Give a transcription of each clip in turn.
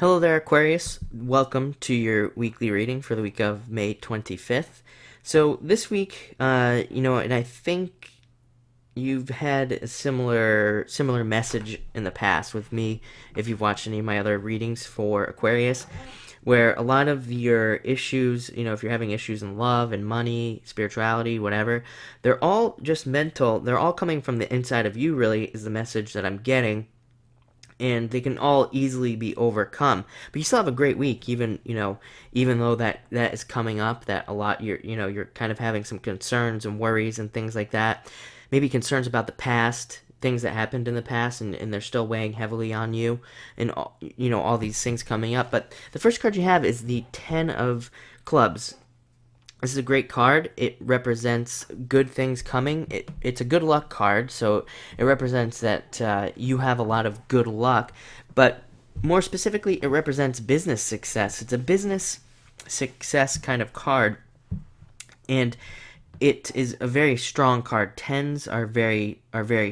Hello there, Aquarius. Welcome to your weekly reading for the week of May 25th. So this week, and I think you've had a similar message in the past with me if you've watched any of my other readings for Aquarius, where a lot of your issues, if you're having issues in love and money, spirituality, whatever, they're all just mental. They're all coming from the inside of you, really, is the message that I'm getting, and they can all easily be overcome. But you still have a great week, even though that is coming up. That a lot you're kind of having some concerns and worries and things like that. Maybe concerns about the past, things that happened in the past, and they're still weighing heavily on you, and all these things coming up. But the first card you have is the Ten of Clubs. This is a great card. It represents good things coming. It's a good luck card, so it represents that you have a lot of good luck. But more specifically, it represents business success. It's a business success kind of card, and it is a very strong card. Tens are very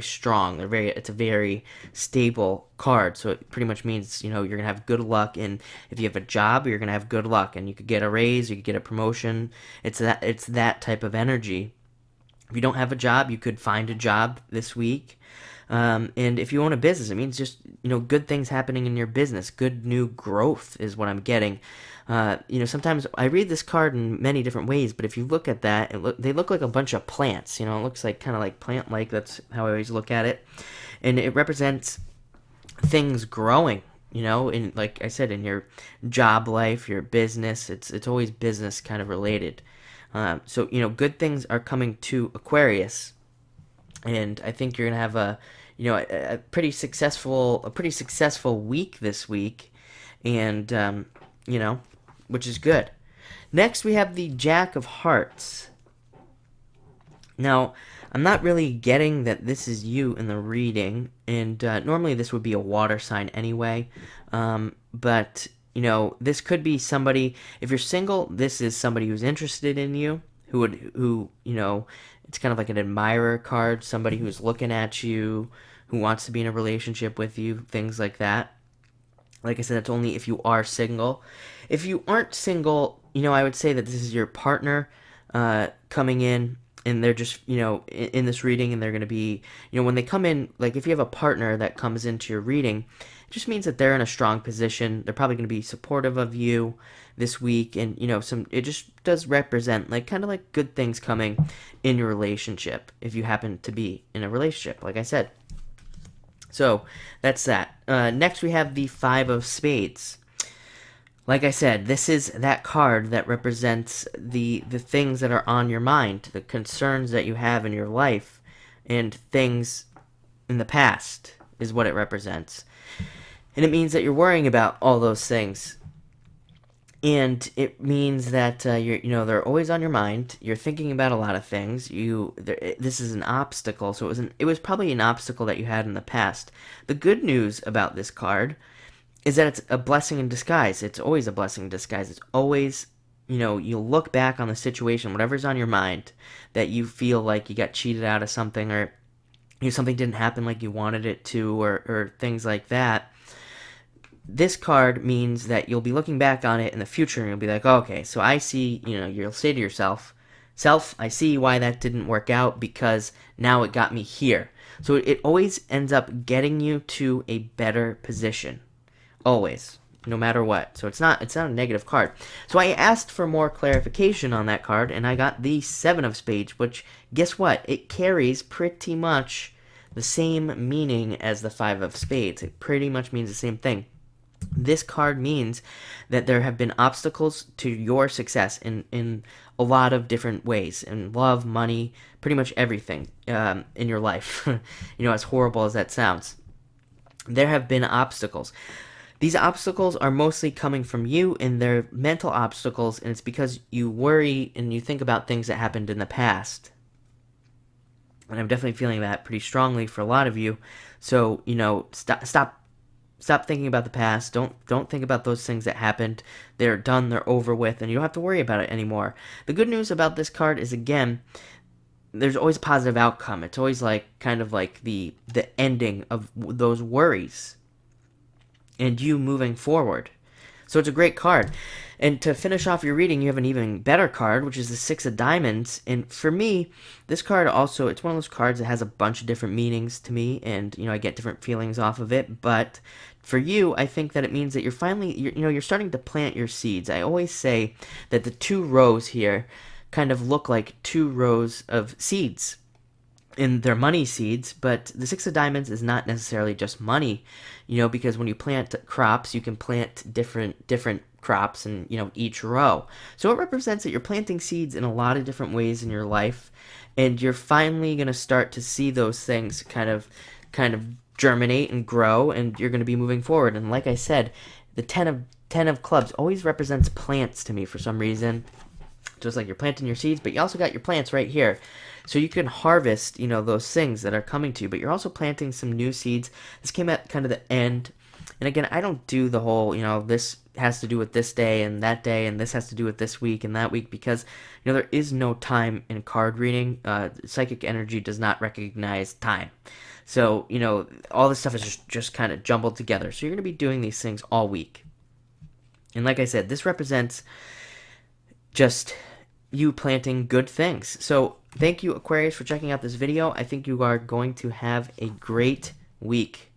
strong. It's a very stable card. So it pretty much means you're gonna have good luck, and if you have a job, you're gonna have good luck, and you could get a raise, you could get a promotion. It's that type of energy. If you don't have a job, you could find a job this week. And if you own a business, it means just good things happening in your business. Good new growth is what I'm getting. Sometimes I read this card in many different ways, but if you look at that, they look like a bunch of plants. It looks like kind of like plant-like. That's how I always look at it, and it represents things growing. In, like I said, in your job life, your business, it's always business kind of related. So good things are coming to Aquarius, and I think you're gonna have a pretty successful week this week, and you know, which is good. Next, we have the Jack of Hearts. Now, I'm not really getting that this is you in the reading, and normally this would be a water sign anyway. But this could be somebody. If you're single, this is somebody who's interested in you, who it's kind of like an admirer card, somebody who's looking at you, who wants to be in a relationship with you, things like that. Like I said, that's only if you are single. If you aren't single, I would say that this is your partner coming in, and they're just, in this reading, and they're going to be, when they come in, like if you have a partner that comes into your reading, it just means that they're in a strong position. They're probably going to be supportive of you this week, and, it just does represent, like, kind of like good things coming in your relationship if you happen to be in a relationship, like I said. So that's that. Next, we have the Five of Spades. Like I said, this is that card that represents the things that are on your mind, the concerns that you have in your life, and things in the past is what it represents. And it means that you're worrying about all those things, and it means that they're always on your mind. You're thinking about a lot of things. This is an obstacle, so it was probably an obstacle that you had in the past. The good news about this card is that it's a blessing in disguise. It's always a blessing in disguise. It's always, you look back on the situation, whatever's on your mind, that you feel like you got cheated out of something, or something didn't happen like you wanted it to, or things like that. This card means that you'll be looking back on it in the future, and you'll be like, oh, okay, so I see, you'll say to yourself, I see why that didn't work out, because now it got me here. So it always ends up getting you to a better position. Always, no matter what. So it's not a negative card. So I asked for more clarification on that card, and I got the Seven of Spades, which, guess what? It carries pretty much the same meaning as the Five of Spades. It pretty much means the same thing. This card means that there have been obstacles to your success in a lot of different ways, in love, money, pretty much everything in your life. As horrible as that sounds, there have been obstacles. These obstacles are mostly coming from you, and they're mental obstacles, and it's because you worry and you think about things that happened in the past. And I'm definitely feeling that pretty strongly for a lot of you. So, stop thinking about the past. Don't think about those things that happened. They're done, they're over with, and you don't have to worry about it anymore. The good news about this card is, again, there's always a positive outcome. It's always like kind of like the ending of those worries. and you moving forward. So it's a great card. And to finish off your reading, you have an even better card, which is the Six of Diamonds. And for me, this card also, it's one of those cards that has a bunch of different meanings to me, and I get different feelings off of it. But for you, I think that it means that you're starting to plant your seeds. I always say that the two rows here kind of look like two rows of seeds, in their money seeds, but the Six of Diamonds is not necessarily just money, because when you plant crops, you can plant different crops in, each row. So it represents that you're planting seeds in a lot of different ways in your life, and you're finally going to start to see those things kind of germinate and grow, and you're going to be moving forward. And like I said, the 10 of clubs always represents plants to me for some reason. Just like you're planting your seeds, but you also got your plants right here. So you can harvest, those things that are coming to you, but you're also planting some new seeds. This came at kind of the end. And again, I don't do the whole, this has to do with this day, and this has to do with this week and that week, because, there is no time in card reading. Psychic energy does not recognize time. So, all this stuff is just kind of jumbled together. So you're going to be doing these things all week. And like I said, this represents just you planting good things. So thank you, Aquarius, for checking out this video. I think you are going to have a great week.